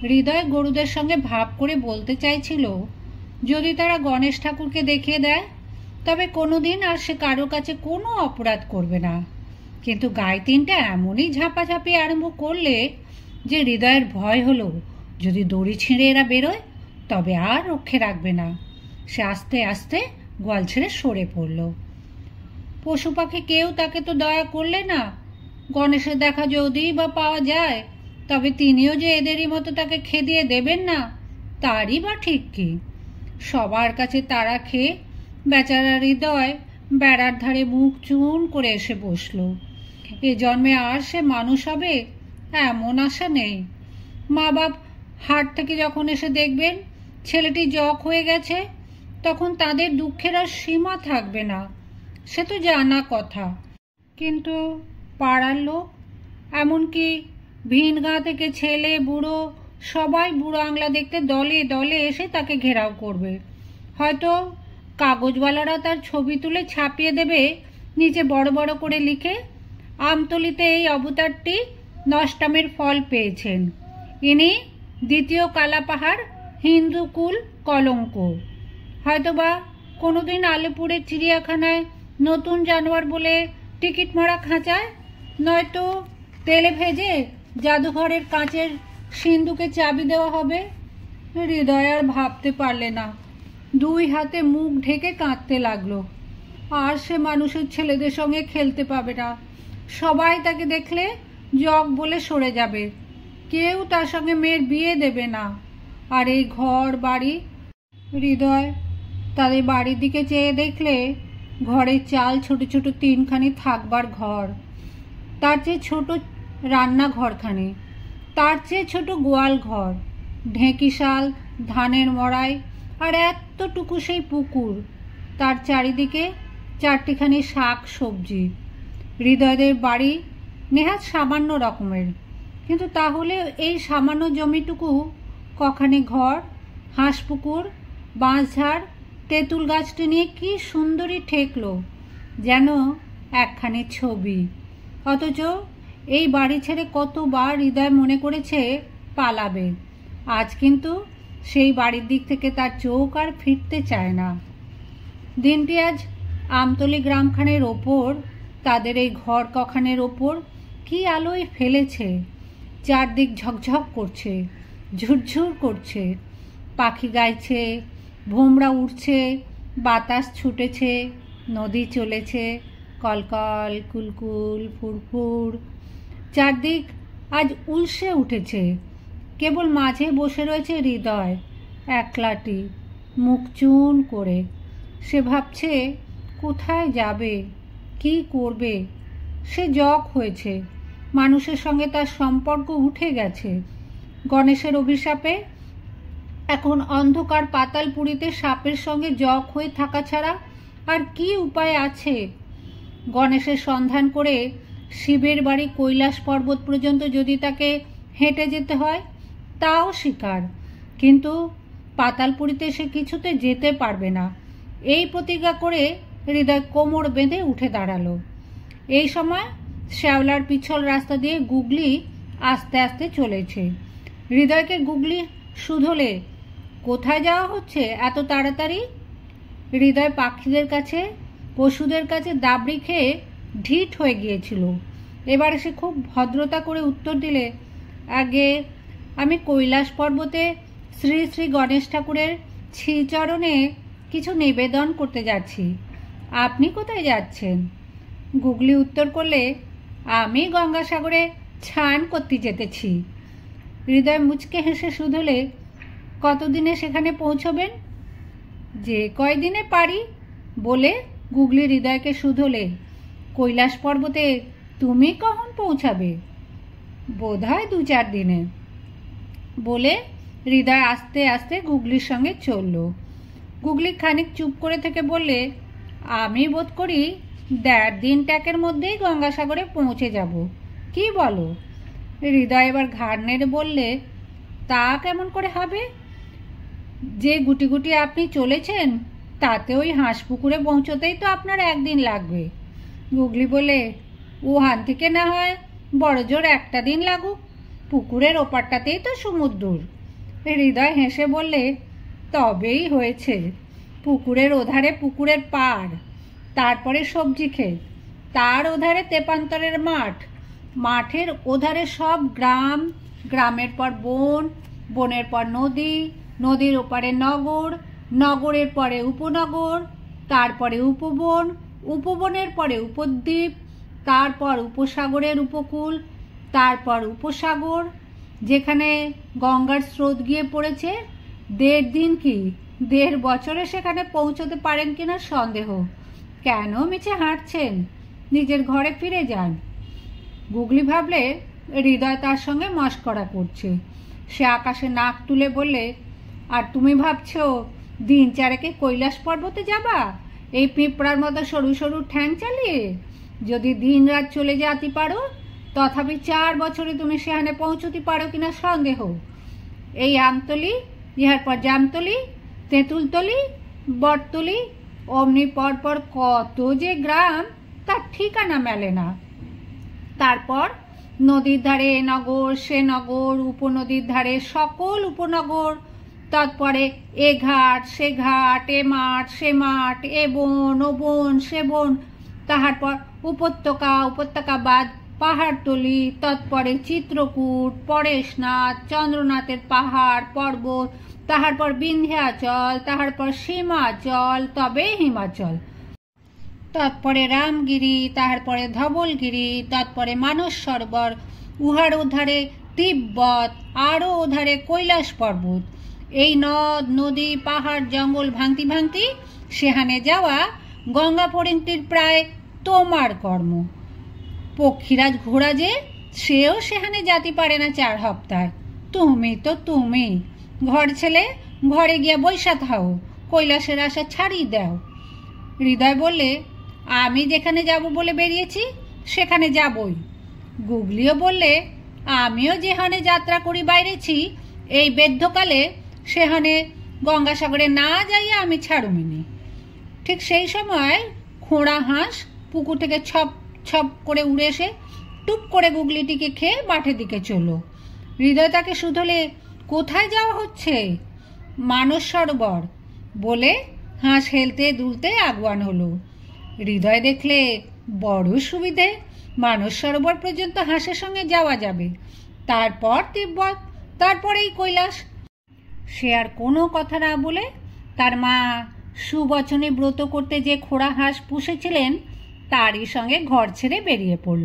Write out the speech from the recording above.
হৃদয় গরুদের সঙ্গে ভাব করে বলতে চাইছিল যদি তারা গণেশ ঠাকুরকে দেখিয়ে দেয় তবে কোনোদিন আর সে কারো কাছে কোনো অপরাধ করবে না, কিন্তু গায়ে এমনই ঝাঁপাঝাঁপি আরম্ভ করলে যে হৃদয়ের ভয় হলো যদি দড়ি ছিঁড়ে এরা বেরোয় তবে আর রক্ষে রাখবে না। সে আস্তে আস্তে গোয়াল ছেড়ে সরে পড়ল। পশু পাখি কেউ তাকে তো দয়া করলে না। গণেশের দেখা যদি বা পাওয়া যায় তবে তিনিও যে এদেরই মতো তাকে খেদিয়ে দেবেন না তারই বা ঠিক কি। সবার কাছে তারা খেয়ে বেচারা হৃদয় বেড়ার ধারে মুখ চুন করে এসে বসল। এ জন্মে আর সে মানুষ হবে এমন আশা নেই। মা বাপ হাট থেকে যখন এসে দেখবেন ছেলেটি জখ হয়ে গেছে তখন তাদের দুঃখের আর সীমা থাকবে না, সে তো জানা কথা। কিন্তু পাড়ার লোক, এমনকি ভিন গাঁ থেকে ছেলে বুড়ো সবাই বুড়ো আংলা দেখতে দলে দলে এসে তাকে ঘেরাও করবে। হয়তো কাগজওয়ালারা তার ছবি তুলে ছাপিয়ে দেবে, নিচে বড় বড় করে লিখে আমতলিতে এই অবতারটি নষ্টামের ফল পেয়েছেন, ইনি দ্বিতীয় কালাপাহাড় হিন্দুকুল কলঙ্ক। হয়তোবা কোনোদিন আলিপুরের চিড়িয়াখানায় নতুন জানোয়ার বলে টিকিট মারা খাঁচায়, নয়তো তেলে ভেজে জাদুঘরের কাঁচের সিন্ধুকে চাবি দেওয়া হবে। হৃদয় আর ভাবতে পারলে না, দুই হাতে মুখ ঢেকে কাঁদতে লাগলো। আর সে মানুষের ছেলেদের সঙ্গে খেলতে পাবে না। সবাই তাকে দেখলে জগ বলে সরে যাবে, কেউ তার সঙ্গে মেয়ের বিয়ে দেবে না। আর এই ঘর বাড়ি, হৃদয় তাদের বাড়ির দিকে চেয়ে দেখলে ঘরের চাল ছোট ছোট তিনখানি থাকবার ঘর, তার চেয়ে ছোট রান্নাঘরখানি, তার চেয়ে ছোট গোয়াল ঘর, ঢেঁকিশাল, ধানের মড়াই আর এতটুকু সেই পুকুর, তার চারিদিকে চারটিখানি শাক সবজি। হৃদয়দের বাড়ি নেহাত সামান্য রকমের, কিন্তু তাহলে এই সামান্য জমিটুকু কখানি ঘর, হাঁস পুকুর, বাঁশঝাড়, তেঁতুল গাছটি নিয়ে কি সুন্দরী ঠেকলো, যেন একখানি ছবি। অথচ এই বাড়ি ছেড়ে কতবার হৃদয় মনে করেছে পালাবে, আজ কিন্তু সেই বাড়ির দিক থেকে তার চোখ আর ফিরতে চায় না। দিনটি আজ আমতলি গ্রামখানের ওপর, তাদের এই ঘর কখানের ওপর কি আলোয় ফেলেছে। চারদিক ঝকঝক করছে, ঝুরঝুর করছে, পাখি গাইছে, ভোমরা উঠছে, বাতাস ছুটেছে, নদী চলেছে কলকল কুলকুল ফুরফুর। চারদিক আজ উলসে উঠেছে, কেবল মাঝে বসে রয়েছে হৃদয় একলাটি, মুখ চুন করে। সে ভাবছে কোথায় যাবে, কি করবে। সে জগ হয়েছে, মানুষের সঙ্গে তার সম্পর্ক উঠে গেছে। গণেশের অভিশাপে এখন অন্ধকার পাতালপুরীতে সাপের সঙ্গে জগ হয়ে থাকা ছাড়া আর কি উপায় আছে। গণেশের সন্ধান করে শিবের বাড়ি কৈলাস পর্বত পর্যন্ত যদি তাকে হেঁটে যেতে হয় তাও স্বীকার, কিন্তু পাতালপুরীতে সে কিছুতে যেতে পারবে না। এই প্রতিজ্ঞা করে হৃদয় কোমর বেঁধে উঠে দাঁড়ালো। এই সময় শ্যাওলার পিছল রাস্তা দিয়ে গুগলি আস্তে আস্তে চলেছে। হৃদয়কে গুগলি শুধলে, কোথায় যাওয়া হচ্ছে এত তাড়াতাড়ি? হৃদয় পাখিদের কাছে, পশুদের কাছে দাবড়ি খেয়ে ঢিঠ হয়ে গিয়েছিল। এবারে সে খুব ভদ্রতা করে উত্তর দিলে, আগে আমি কৈলাস পর্বতে শ্রী শ্রী গণেশ ঠাকুরের শ্রীচরণে কিছু নিবেদন করতে যাচ্ছি। আপনি কোথায় যাচ্ছেন? গুগলি উত্তর করলে, আমি গঙ্গাসাগরে স্নান করতে যেতেছি। হৃদয় মুচকে হেসে শুধলে, কতদিনে সেখানে পৌঁছবেন? যে কয়দিনে পারি বলে গুগলি হৃদয়কে শুধলে, কৈলাস পর্বতে তুমি কখন পৌঁছাবে? বোধহয় 2-4 দিনে বলে হৃদয় আস্তে আস্তে গুগলির সঙ্গে চলল। গুগলি খানিক চুপ করে থেকে বললে, আমি বোধ করি 1.5 দিন ট্যাকের মধ্যেই গঙ্গাসাগরে পৌঁছে যাব, কি বলো? হৃদয় এবার ঘাড় নেড়ে বললে, তা কেমন করে হবে? যে গুটি গুটি আপনি চলেছেন তাতে ওই হাঁস পুকুরে পৌঁছতেই তো আপনার 1 দিন লাগবে। গুগলি বলে, ওখান থেকে না হয় বড় জোর 1টা দিন লাগুক, পুকুরের ওপারটাতেই তো সমুদ্র। হৃদয় হেসে বললে, তবেই হয়েছে। পুকুরের ওধারে পুকুরের পাড়, তারপরে সবজি ক্ষেত, তার ওধারে তেপান্তরের মাঠ, মাঠের ওধারে সব গ্রাম, গ্রামের পর বন, বনের পর নদী, নদীর ওপারে নগর, নগরের পরে উপনগর, তারপরে উপবন, উপবনের পরে উপদ্বীপ, তারপর উপসাগরের উপকূল, তারপর উপসাগর, যেখানে গঙ্গার স্রোত গিয়ে পড়েছে। 1.5 দিন কি 1.5 বছরে সেখানে পৌঁছতে পারেন কিনা সন্দেহ। কেন মিছে হাঁটছেন? নিজের ঘরে ফিরে যান। গুগলি ভাবলে হৃদয় তার সঙ্গে মশকরা করছে। সে আকাশে নাক তুলে বললে, আর তুমি ভাবছো 3 দিন কৈলাস পর্বতে যাবা, এই পিঁপড়ার মতো সরু সরু ঠ্যাং চালিয়ে? যদি দিন রাত চলে যেতে পারো, তথাপি 4 বছরে তুমি সেখানে পৌঁছতে পারো কিনা সন্দেহ। এই আমতলি, ইহার পর জামতলি, তেঁতুলতলি, বটতলি, অমনি পরপর কত যে গ্রাম, তার ঠিকানা মেলে না। তারপর নদীর ধারে এ নগর, সে নগর, উপনদীর ধারে সকল উপনগর, তারপরে এ ঘাট, সে ঘাট, এ মাঠ, সে মাঠ, এ বন, ও বন, সে বন, তাহার পর উপত্যকা, উপত্যকাবাদ, পাহাড়তলি, তৎপরে চিত্রকূট, পরেশনাথ, চন্দ্রনাথের পাহাড় পর্বত, তাহার পর বিন্ধ্যাচল, তাহার পর সীমাচল, তবে হিমাচল, তৎপরে রামগিরি, তাহার পরে ধবলগিরি, তৎপরে মানস সরোবর, উহার ওধারে তিব্বত, আরও ওধারে কৈলাস পর্বত। এই নদ নদী পাহাড় জঙ্গল ভাঙতি ভাঙতি সেখানে যাওয়া গঙ্গা ফড়িংটির প্রায় তোমার কর্ম। পক্ষীরাজ ঘোড়া যে, সেও সেখানে যাতে পারে না 4 হপ্তাহ। তুমি তো তুমি ঘর ছেলে, ঘরে গিয়া বৈশা থাও, কৈলাসের আশা ছাড়িয়ে দাও। হৃদয় বললে, আমি যেখানে যাব বলে বেরিয়েছি সেখানে যাবই। গুগলিও বললে, আমিও যেখানে যাত্রা করি বাইরেছি এই বেধ্যকালে, সেখানে গঙ্গাসাগরে না যাইয়া আমি ছাড়ুমিনি। ঠিক সেই সময় খোঁড়া হাঁস পুকুর থেকে ছপ ছপ করে উড়ে এসে টুপ করে গুগলিটিকে খেয়ে মাঠের দিকে চলল। হৃদয় তাকে শুধলে, কোথায় যাওয়া হচ্ছে? মানস সরোবর বলে হাঁস হেলতে দুলতে আগুয়ান হলো। হৃদয় দেখলে বড় সুবিধে, মানস সরোবর পর্যন্ত হাঁসের সঙ্গে যাওয়া যাবে, তারপর তিব্বত, তারপরেই কৈলাস। সে আর কোনো কথা না বলে তার মা সুবচনে ব্রত করতে যে খোড়া হাঁস পুষেছিলেন তারই সঙ্গে ঘর ছেড়ে বেরিয়ে পড়ল।